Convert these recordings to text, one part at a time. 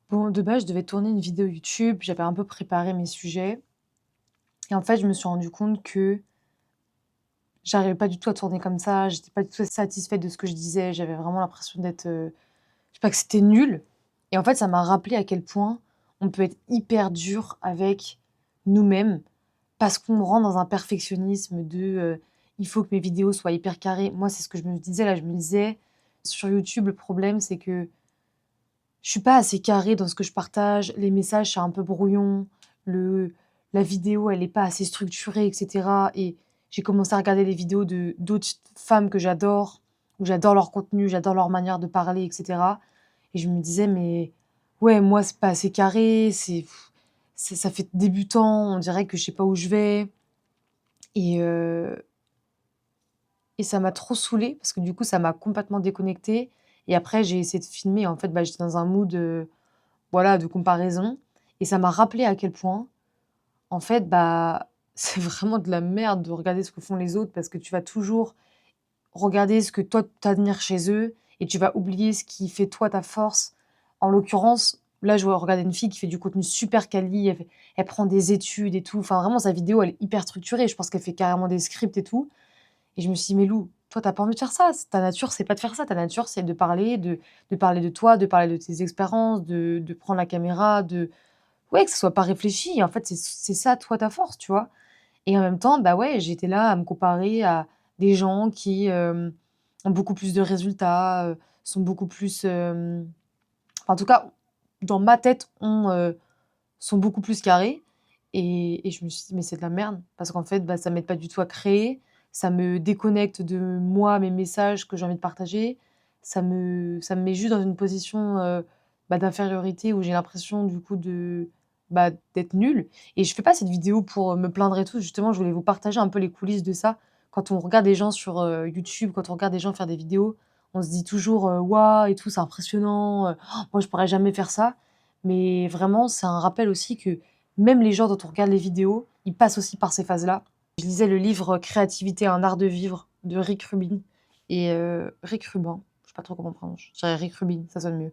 Bon, de base, je devais tourner une vidéo YouTube, j'avais un peu préparé mes sujets et en fait, je me suis rendu compte que j'arrivais pas du tout à tourner comme ça, j'étais pas du tout satisfaite de ce que je disais, j'avais vraiment l'impression d'être, je sais pas, que c'était nul et en fait, ça m'a rappelé à quel point on peut être hyper dur avec nous-mêmes parce qu'on rentre dans un perfectionnisme de, «Il faut que mes vidéos soient hyper carrées». Moi, c'est ce que je me disais là, je me disais: «Sur YouTube, le problème, c'est que je suis pas assez carrée dans ce que je partage, les messages, c'est un peu brouillon, le la vidéo, elle est pas assez structurée et cetera» et j'ai commencé à regarder les vidéos de d'autres femmes que j'adore, où j'adore leur contenu, j'adore leur manière de parler et cetera et je me disais: «Mais ouais, moi, c'est pas assez carré, ça fait débutant, on dirait que je sais pas où je vais» et heu et ça m'a trop saoulée parce que du coup, ça m'a complètement déconnectée et après j'ai essayé de filmer, en fait, bah, j'étais dans un mood, voilà, de comparaison et ça m'a rappelé à quel point, en fait, bah, c'est vraiment de la merde de regarder ce que font les autres parce que tu vas toujours regarder ce que toi tu admires chez eux et tu vas oublier ce qui fait toi ta force. En l'occurrence, là, je regardais une fille qui fait du contenu super quali, elle prend des études et tout, enfin vraiment sa vidéo elle est hyper structurée, je pense qu'elle fait carrément des scripts et tout et je me suis dit: «Mais Lou, toi tu as pas envie de faire ça, ta nature c'est pas de faire ça, ta nature c'est de parler de toi, de parler de tes expériences, de prendre la caméra, de ouais, que ce soit pas réfléchi, en fait, c'est ça, toi, ta force, tu vois? Et en même temps, bah, ouais, j'étais là à me comparer à des gens qui, ont beaucoup plus de résultats, sont beaucoup plus, enfin, en tout cas, dans ma tête, sont beaucoup plus carrés et je me suis dit: «Mais c'est de la merde» parce qu'en fait, bah, ça m'aide pas du tout à créer, ça me déconnecte de moi, mes messages que j'ai envie de partager, ça me met juste dans une position, bah, d'infériorité où j'ai l'impression du coup bah, d'être nulle et je fais pas cette vidéo pour, me plaindre et tout, justement, je voulais vous partager un peu les coulisses de ça. Quand on regarde des gens sur, YouTube, quand on regarde des gens faire des vidéos, on se dit toujours, «Waouh» et tout, c'est impressionnant, moi je pourrais jamais faire ça. Mais vraiment, c'est un rappel aussi que même les gens dont on regarde les vidéos, ils passent aussi par ces phases-là. Je lisais le livre «Créativité, un art de vivre» de Rick Rubin Rick Rubin, je sais pas trop comment on prononce, je dirais Rick Rubin, ça sonne mieux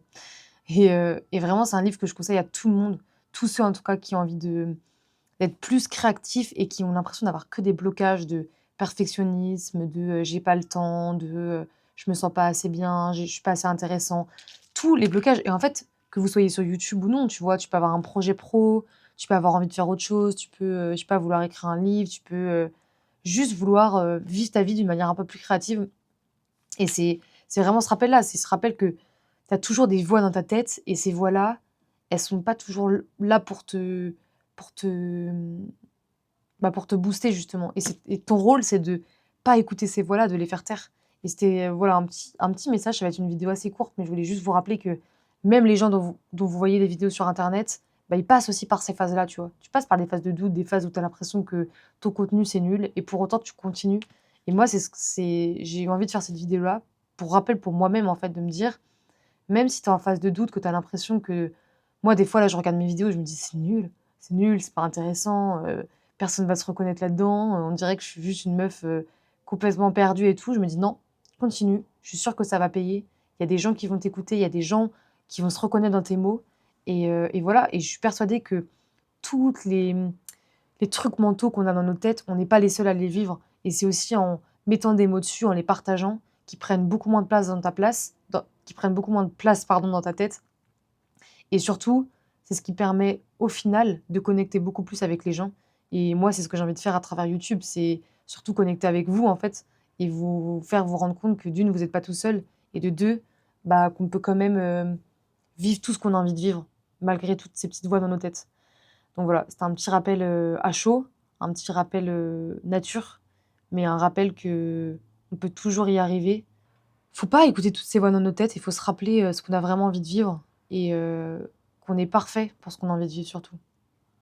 et vraiment, c'est un livre que je conseille à tout le monde, tous ceux en tout cas qui ont envie d'être plus créatifs et qui ont l'impression d'avoir que des blocages de perfectionnisme, de, «J'ai pas le temps», de, «Je me sens pas assez bien», «Je suis pas assez intéressant». Tous les blocages et en fait, que vous soyez sur YouTube ou non, tu vois? Tu peux avoir un projet pro, tu peux avoir envie de faire autre chose, tu peux, je sais pas, vouloir écrire un livre, tu peux, juste vouloir, vivre ta vie d'une manière un peu plus créative et c'est vraiment ce rappel-là, c'est ce rappel que tu as toujours des voix dans ta tête et ces voix-là, elles sont pas toujours là pour te, bah, pour te booster justement et ton rôle, c'est de pas écouter ces voix-là, de les faire taire et c'était, voilà un petit message, ça va être une vidéo assez courte, mais je voulais juste vous rappeler que même les gens dont vous voyez des vidéos sur internet, bah, ils passent aussi par ces phases-là, tu vois? Tu passes par des phases de doute, des phases où tu as l'impression que ton contenu, c'est nul et pour autant tu continues et moi, j'ai eu envie de faire cette vidéo-là pour rappel pour moi-même, en fait, de me dire: «Même si tu es en phase de doute, que tu as l'impression que» moi, des fois, là, je regarde mes vidéos, je me dis: c'est nul, c'est pas intéressant, personne va se reconnaître là-dedans, on dirait que je suis juste une meuf, complètement perdue et tout». Je me dis: «Non, continue, je suis sûre que ça va payer. Il y a des gens qui vont t'écouter, il y a des gens qui vont se reconnaître dans tes mots» et voilà et je suis persuadée que toutes les trucs mentaux qu'on a dans nos têtes, on n'est pas les seuls à les vivre et c'est aussi en mettant des mots dessus, en les partageant, qui prennent beaucoup moins de place qui prennent beaucoup moins de place, pardon, dans ta tête et surtout, c'est ce qui permet, au final, de connecter beaucoup plus avec les gens et moi, c'est ce que j'ai envie de faire à travers YouTube, c'est surtout connecter avec vous, en fait et vous faire vous rendre compte que d'une, vous êtes pas tout seul et de 2, bah, qu'on peut quand même, vivre tout ce qu'on a envie de vivre, malgré toutes ces petites voix dans nos têtes. Donc voilà, c'était un petit rappel, à chaud, un petit rappel, nature, mais un rappel que on peut toujours y arriver. Faut pas écouter toutes ces voix dans nos têtes, il faut se rappeler, ce qu'on a vraiment envie de vivre et qu'on est parfait pour ce qu'on a envie de vivre surtout.